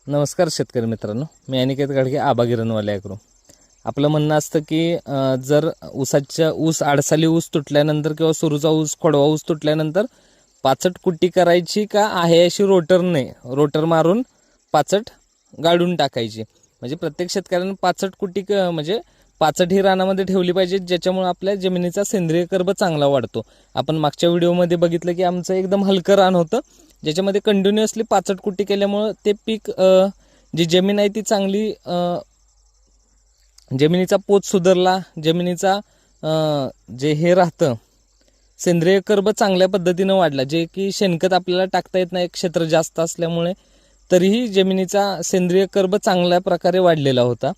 नमस्कार शेतकरी मित्रांनो, मी अनिकेत गाडगे, आबा गिरणवाले ॲग्रो. आपलं म्हणणं असतं की जर ऊस आडसाली ऊस तुटल्यानंतर किंवा सुरूचा ऊस, खोडवा ऊस तुटल्यानंतर पाचट कुट्टी करायची का आहे अशी रोटर मारून पाचट गाडून टाकायची. म्हणजे प्रत्येक शेतकऱ्यानं पाचट कुट्टी म्हणजे पाचट ही रानामध्ये ठेवली पाहिजे, ज्याच्यामुळे आपल्या जमिनीचा सेंद्रिय कर्ब चांगला वाढतो. आपण मागच्या व्हिडिओमध्ये बघितलं की आमचं एकदम हलकं रान होतं, ज्याच्यामध्ये कंटिन्युअसली पाचट कुट्टी केल्यामुळं ते पीक जी जमीन आहे ती चांगली, जमिनीचा पोत सुधारला, जमिनीचा जे हे राहतं सेंद्रिय कर्ब चांगल्या पद्धतीनं वाढला. जे की शेणखत आपल्याला टाकता येत नाही क्षेत्र जास्त असल्यामुळे, तरीही जमिनीचा सेंद्रिय कर्ब चांगल्या प्रकारे वाढलेला होता.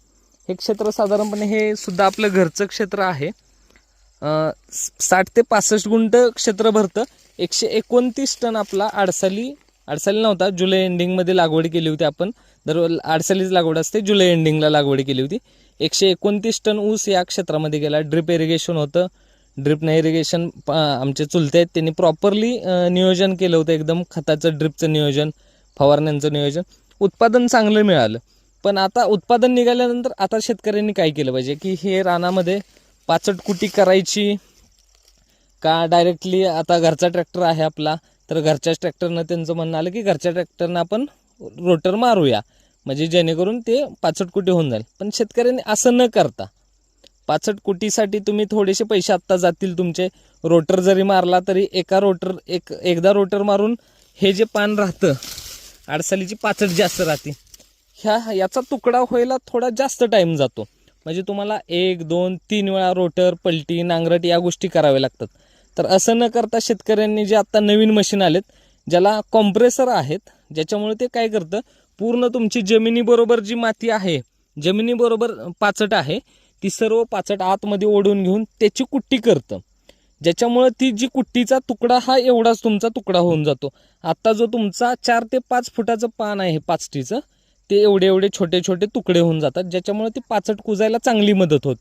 हे क्षेत्र साधारणपणे हे सुद्धा आपलं घरचं क्षेत्र आहे. 60 ते 65 गुंठ क्षेत्र भरतं. 129 टन आपला आडसाली नव्हता, जुलै एंडिंगमध्ये लागवड केली होती आपण. आडसालीच लागवड असते, जुलै एंडिंगला लागवड केली होती. 129 टन ऊस या क्षेत्रामध्ये गेला. ड्रिप इरिगेशन होतं. ड्रिपनं इरिगेशन आमचे चुलते आहेत, त्यांनी प्रॉपरली नियोजन केलं होतं. एकदम खताचं, ड्रिपचं नियोजन, फवारण्यांचं नियोजन. उत्पादन चांगलं मिळालं. पण आता उत्पादन निघाल्यानंतर आता शेतकऱ्यांनी काय केलं पाहिजे की हे रानामध्ये पाचट कुटी करायची का डायरेक्टली, आता घरचा ट्रॅक्टर आहे आपला, तर घरच्याच ट्रॅक्टरनं त्यांचं म्हणणं आलं की घरच्या ट्रॅक्टरनं आपण रोटर मारूया, म्हणजे जेणेकरून ते पाचट कुटी होऊन जाईल. पण शेतकऱ्यांनी असं न करता, पाचट कुटीसाठी तुम्ही थोडेसे पैसे आत्ता जातील तुमचे. रोटर जरी मारला तरी एकदा रोटर मारून हे जे पान राहतं, आडसालीची पाचट जास्त राहते, याचा तुकडा व्हायला थोडा जास्त टाईम जातो. म्हणजे तुम्हाला 1, 2, 3 वेळा रोटर, पलटी, नांगरट या गोष्टी कराव्या लागतात. तर असं न करता शेतकऱ्यांनी जे आत्ता नवीन मशीन आलेत, ज्याला कॉम्प्रेसर आहेत, ज्याच्यामुळे ते काय करतं, पूर्ण तुमची जमिनीबरोबर जी माती आहे, जमिनीबरोबर पाचट आहे, ती सर्व पाचट आतमध्ये ओढून घेऊन त्याची कुट्टी करतं. ज्याच्यामुळे ती जी कुट्टीचा तुकडा हा एवढाच तुमचा तुकडा होऊन जातो. आता जो तुमचा 4 ते 5 फुटाचं पान आहे पाचटीचं, ते एवढे छोटे छोटे तुकडे होऊन जातात, ज्याच्यामुळे ती पाचट कुजायला चांगली मदत होते.